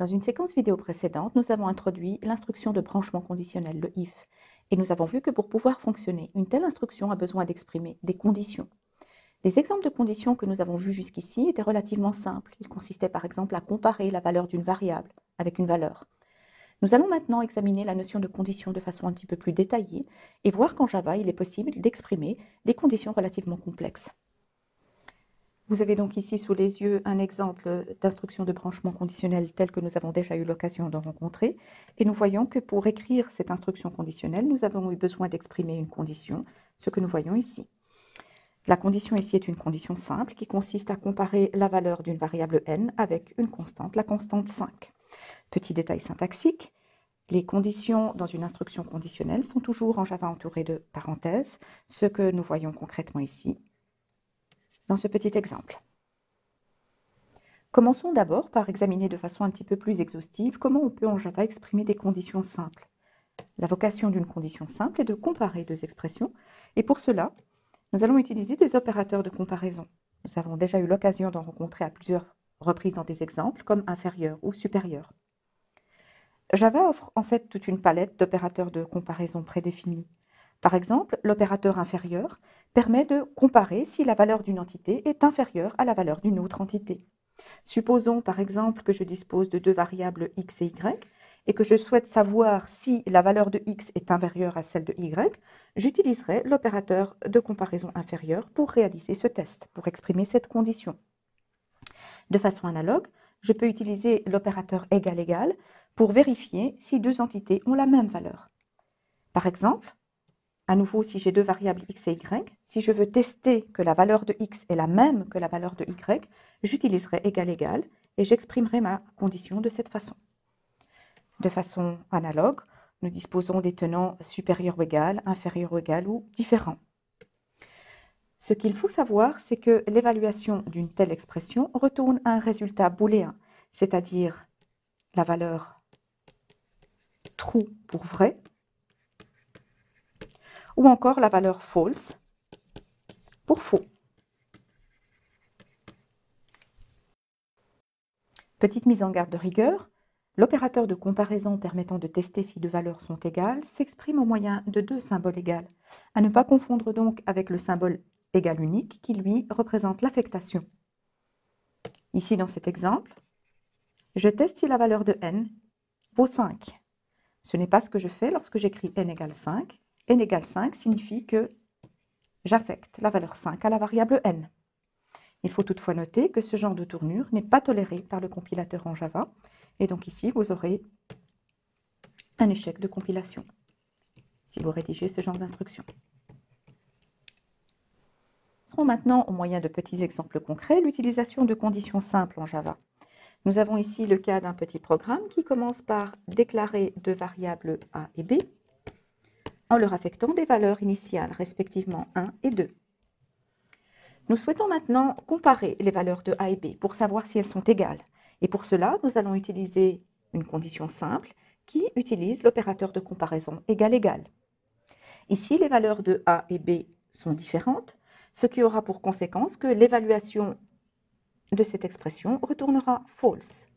Dans une séquence vidéo précédente, nous avons introduit l'instruction de branchement conditionnel, le if, et nous avons vu que pour pouvoir fonctionner, une telle instruction a besoin d'exprimer des conditions. Les exemples de conditions que nous avons vus jusqu'ici étaient relativement simples. Ils consistaient par exemple à comparer la valeur d'une variable avec une valeur. Nous allons maintenant examiner la notion de condition de façon un petit peu plus détaillée et voir qu'en Java, il est possible d'exprimer des conditions relativement complexes. Vous avez donc ici sous les yeux un exemple d'instruction de branchement conditionnel tel que nous avons déjà eu l'occasion d'en rencontrer. Et nous voyons que pour écrire cette instruction conditionnelle, nous avons eu besoin d'exprimer une condition, ce que nous voyons ici. La condition ici est une condition simple qui consiste à comparer la valeur d'une variable n avec une constante, la constante 5. Petit détail syntaxique, les conditions dans une instruction conditionnelle sont toujours en Java entourées de parenthèses, ce que nous voyons concrètement ici dans ce petit exemple. Commençons d'abord par examiner de façon un petit peu plus exhaustive comment on peut en Java exprimer des conditions simples. La vocation d'une condition simple est de comparer deux expressions, et pour cela, nous allons utiliser des opérateurs de comparaison. Nous avons déjà eu l'occasion d'en rencontrer à plusieurs reprises dans des exemples, comme inférieur ou supérieur. Java offre en fait toute une palette d'opérateurs de comparaison prédéfinis. Par exemple, l'opérateur inférieur permet de comparer si la valeur d'une entité est inférieure à la valeur d'une autre entité. Supposons par exemple que je dispose de deux variables x et y et que je souhaite savoir si la valeur de x est inférieure à celle de y, j'utiliserai l'opérateur de comparaison inférieur pour réaliser ce test, pour exprimer cette condition. De façon analogue, je peux utiliser l'opérateur égal-égal pour vérifier si deux entités ont la même valeur. Par exemple, à nouveau, si j'ai deux variables x et y, si je veux tester que la valeur de x est la même que la valeur de y, j'utiliserai égal-égal et j'exprimerai ma condition de cette façon. De façon analogue, nous disposons des tenants supérieur ou égal, inférieur ou égal ou différents. Ce qu'il faut savoir, c'est que l'évaluation d'une telle expression retourne un résultat booléen, c'est-à-dire la valeur true pour vrai, ou encore la valeur false pour faux. Petite mise en garde de rigueur, l'opérateur de comparaison permettant de tester si deux valeurs sont égales s'exprime au moyen de deux symboles égaux, à ne pas confondre donc avec le symbole égal unique qui, lui, représente l'affectation. Ici, dans cet exemple, je teste si la valeur de n vaut 5. Ce n'est pas ce que je fais lorsque j'écris n égale 5. n égale 5 signifie que j'affecte la valeur 5 à la variable n. Il faut toutefois noter que ce genre de tournure n'est pas toléré par le compilateur en Java, et donc ici, vous aurez un échec de compilation si vous rédigez ce genre d'instruction. Nous maintenant, au moyen de petits exemples concrets, l'utilisation de conditions simples en Java. Nous avons ici le cas d'un petit programme qui commence par déclarer deux variables a et b en leur affectant des valeurs initiales, respectivement 1 et 2. Nous souhaitons maintenant comparer les valeurs de a et b pour savoir si elles sont égales. Et pour cela, nous allons utiliser une condition simple qui utilise l'opérateur de comparaison égal-égal. Ici, les valeurs de a et b sont différentes, ce qui aura pour conséquence que l'évaluation de cette expression retournera false.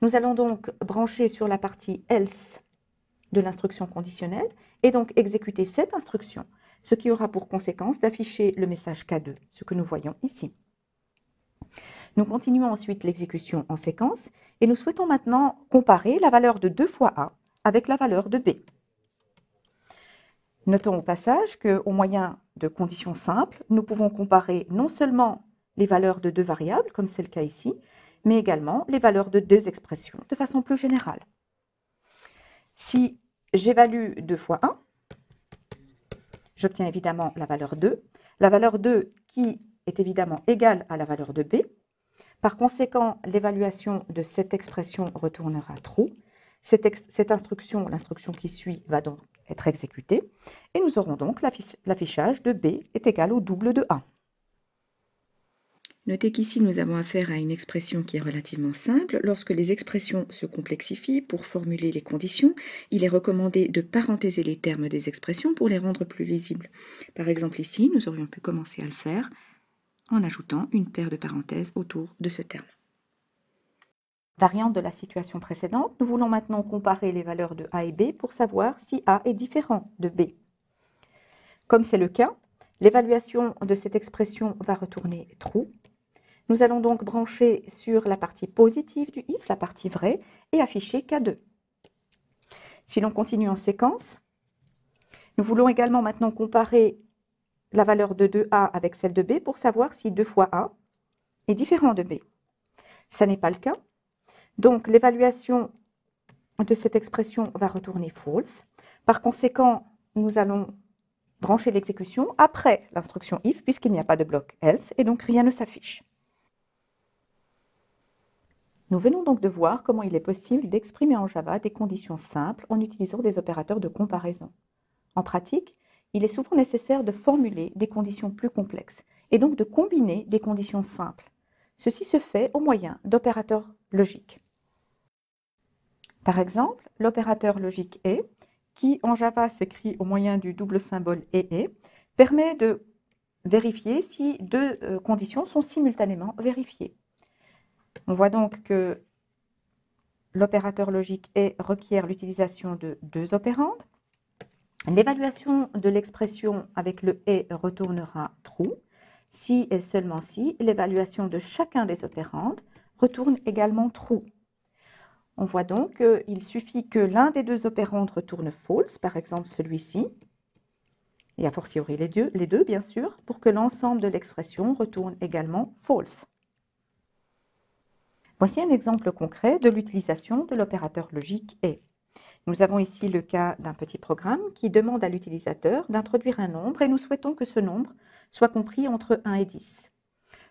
Nous allons donc brancher sur la partie else de l'instruction conditionnelle et donc exécuter cette instruction, ce qui aura pour conséquence d'afficher le message K2, ce que nous voyons ici. Nous continuons ensuite l'exécution en séquence et nous souhaitons maintenant comparer la valeur de 2 fois A avec la valeur de B. Notons au passage qu'au moyen de conditions simples, nous pouvons comparer non seulement les valeurs de deux variables, comme c'est le cas ici, mais également les valeurs de deux expressions de façon plus générale. Si j'évalue 2 fois 1, j'obtiens évidemment la valeur 2. La valeur 2 qui est évidemment égale à la valeur de B. Par conséquent, l'évaluation de cette expression retournera true. Cette instruction, l'instruction qui suit, va donc être exécutée. Et nous aurons donc l'affichage de B est égal au double de A. Notez qu'ici, nous avons affaire à une expression qui est relativement simple. Lorsque les expressions se complexifient, pour formuler les conditions, il est recommandé de parenthéser les termes des expressions pour les rendre plus lisibles. Par exemple, ici, nous aurions pu commencer à le faire en ajoutant une paire de parenthèses autour de ce terme. Variante de la situation précédente, nous voulons maintenant comparer les valeurs de A et B pour savoir si A est différent de B. Comme c'est le cas, l'évaluation de cette expression va retourner true. Nous allons donc brancher sur la partie positive du if, la partie vraie, et afficher K2. Si l'on continue en séquence, nous voulons également maintenant comparer la valeur de 2A avec celle de B pour savoir si 2 fois A est différent de B. Ça n'est pas le cas. Donc l'évaluation de cette expression va retourner false. Par conséquent, nous allons brancher l'exécution après l'instruction if puisqu'il n'y a pas de bloc else et donc rien ne s'affiche. Nous venons donc de voir comment il est possible d'exprimer en Java des conditions simples en utilisant des opérateurs de comparaison. En pratique, il est souvent nécessaire de formuler des conditions plus complexes et donc de combiner des conditions simples. Ceci se fait au moyen d'opérateurs logiques. Par exemple, l'opérateur logique et, qui en Java s'écrit au moyen du double symbole et, permet de vérifier si deux conditions sont simultanément vérifiées. On voit donc que l'opérateur logique et requiert l'utilisation de deux opérandes. L'évaluation de l'expression avec le et retournera true. Si et seulement si, l'évaluation de chacun des opérandes retourne également true. On voit donc qu'il suffit que l'un des deux opérandes retourne false, par exemple celui-ci, et a fortiori les deux bien sûr, pour que l'ensemble de l'expression retourne également false. Voici un exemple concret de l'utilisation de l'opérateur logique et. Nous avons ici le cas d'un petit programme qui demande à l'utilisateur d'introduire un nombre et nous souhaitons que ce nombre soit compris entre 1 et 10.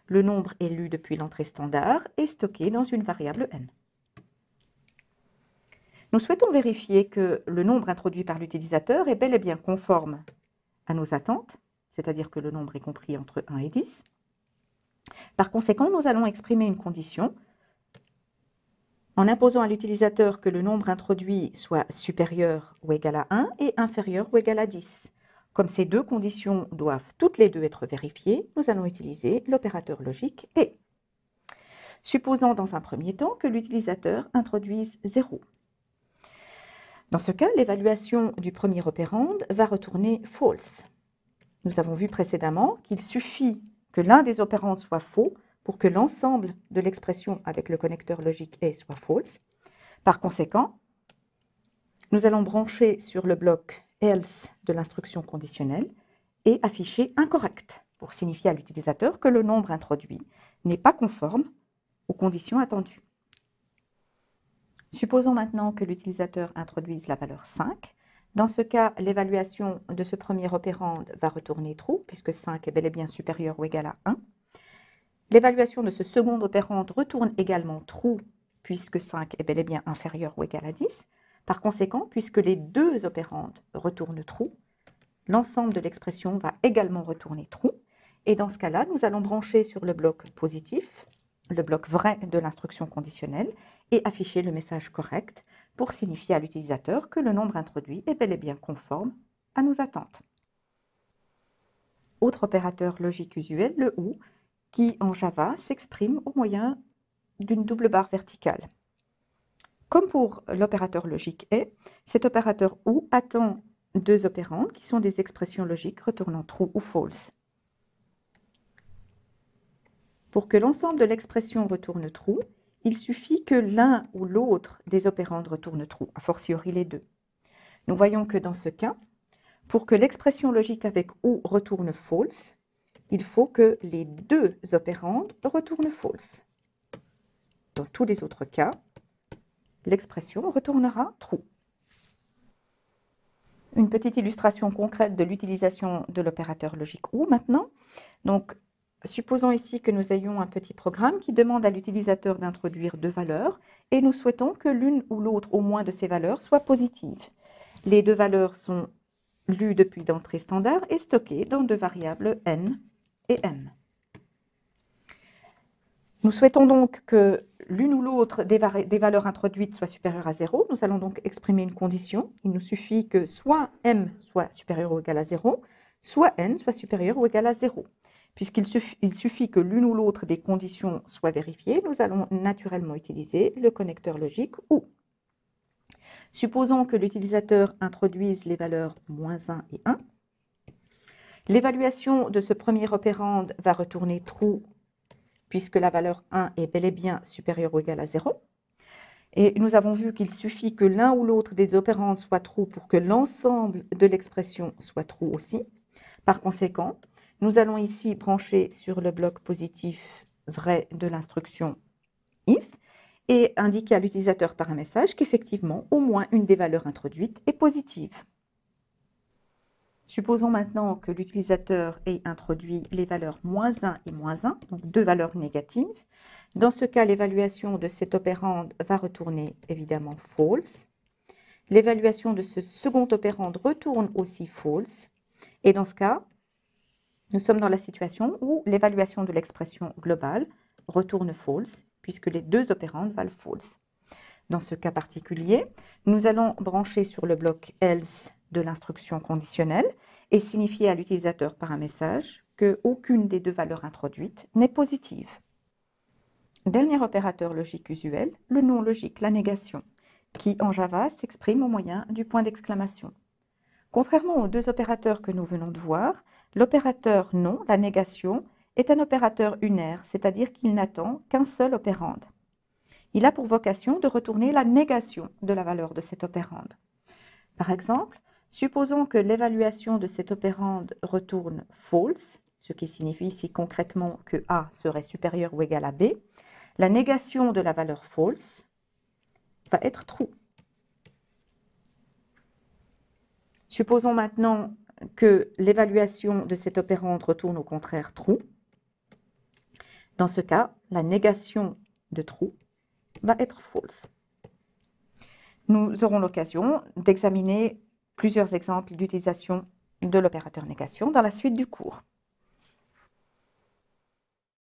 Le nombre est lu depuis l'entrée standard et stocké dans une variable n. Nous souhaitons vérifier que le nombre introduit par l'utilisateur est bel et bien conforme à nos attentes, c'est-à-dire que le nombre est compris entre 1 et 10. Par conséquent, nous allons exprimer une condition en imposant à l'utilisateur que le nombre introduit soit supérieur ou égal à 1 et inférieur ou égal à 10. Comme ces deux conditions doivent toutes les deux être vérifiées, nous allons utiliser l'opérateur logique et. Supposons dans un premier temps que l'utilisateur introduise 0. Dans ce cas, l'évaluation du premier opérande va retourner false. Nous avons vu précédemment qu'il suffit que l'un des opérandes soit faux pour que l'ensemble de l'expression avec le connecteur logique et soit false. Par conséquent, nous allons brancher sur le bloc else de l'instruction conditionnelle et afficher incorrect pour signifier à l'utilisateur que le nombre introduit n'est pas conforme aux conditions attendues. Supposons maintenant que l'utilisateur introduise la valeur 5. Dans ce cas, l'évaluation de ce premier opérande va retourner true puisque 5 est bel et bien supérieur ou égal à 1. L'évaluation de ce second opérande retourne également true, puisque 5 est bel et bien inférieur ou égal à 10. Par conséquent, puisque les deux opérandes retournent true, l'ensemble de l'expression va également retourner true. Et dans ce cas-là, nous allons brancher sur le bloc positif, le bloc vrai de l'instruction conditionnelle, et afficher le message correct pour signifier à l'utilisateur que le nombre introduit est bel et bien conforme à nos attentes. Autre opérateur logique usuel, le OU, qui en Java s'exprime au moyen d'une double barre verticale. Comme pour l'opérateur logique et, cet opérateur OU attend deux opérandes qui sont des expressions logiques retournant true ou false. Pour que l'ensemble de l'expression retourne true, il suffit que l'un ou l'autre des opérandes retourne true, a fortiori les deux. Nous voyons que dans ce cas, pour que l'expression logique avec OU retourne false, il faut que les deux opérandes retournent false. Dans tous les autres cas, l'expression retournera true. Une petite illustration concrète de l'utilisation de l'opérateur logique OU maintenant. Donc, supposons ici que nous ayons un petit programme qui demande à l'utilisateur d'introduire deux valeurs et nous souhaitons que l'une ou l'autre au moins de ces valeurs soit positive. Les deux valeurs sont lues depuis l'entrée standard et stockées dans deux variables n et m. Nous souhaitons donc que l'une ou l'autre des valeurs introduites soit supérieure à 0. Nous allons donc exprimer une condition. Il nous suffit que soit m soit supérieur ou égal à 0, soit n soit supérieur ou égal à 0. Il suffit que l'une ou l'autre des conditions soit vérifiée, nous allons naturellement utiliser le connecteur logique OU. Supposons que l'utilisateur introduise les valeurs -1 et 1. L'évaluation de ce premier opérande va retourner true puisque la valeur 1 est bel et bien supérieure ou égale à 0. Et nous avons vu qu'il suffit que l'un ou l'autre des opérandes soit true pour que l'ensemble de l'expression soit true aussi. Par conséquent, nous allons ici brancher sur le bloc positif vrai de l'instruction if et indiquer à l'utilisateur par un message qu'effectivement, au moins une des valeurs introduites est positive. Supposons maintenant que l'utilisateur ait introduit les valeurs -1 et -1, donc deux valeurs négatives. Dans ce cas, l'évaluation de cet opérande va retourner évidemment false. L'évaluation de ce second opérande retourne aussi false. Et dans ce cas, nous sommes dans la situation où l'évaluation de l'expression globale retourne false, puisque les deux opérandes valent false. Dans ce cas particulier, nous allons brancher sur le bloc else de l'instruction conditionnelle et signifier à l'utilisateur par un message qu'aucune des deux valeurs introduites n'est positive. Dernier opérateur logique usuel, le non logique, la négation, qui en Java s'exprime au moyen du point d'exclamation. Contrairement aux deux opérateurs que nous venons de voir, l'opérateur non, la négation, est un opérateur unaire, c'est-à-dire qu'il n'attend qu'un seul opérande. Il a pour vocation de retourner la négation de la valeur de cet opérande. Par exemple, supposons que l'évaluation de cet opérande retourne false, ce qui signifie ici concrètement que A serait supérieur ou égal à B. La négation de la valeur false va être true. Supposons maintenant que l'évaluation de cet opérande retourne au contraire true. Dans ce cas, la négation de true va être false. Nous aurons l'occasion d'examiner plusieurs exemples d'utilisation de l'opérateur négation dans la suite du cours.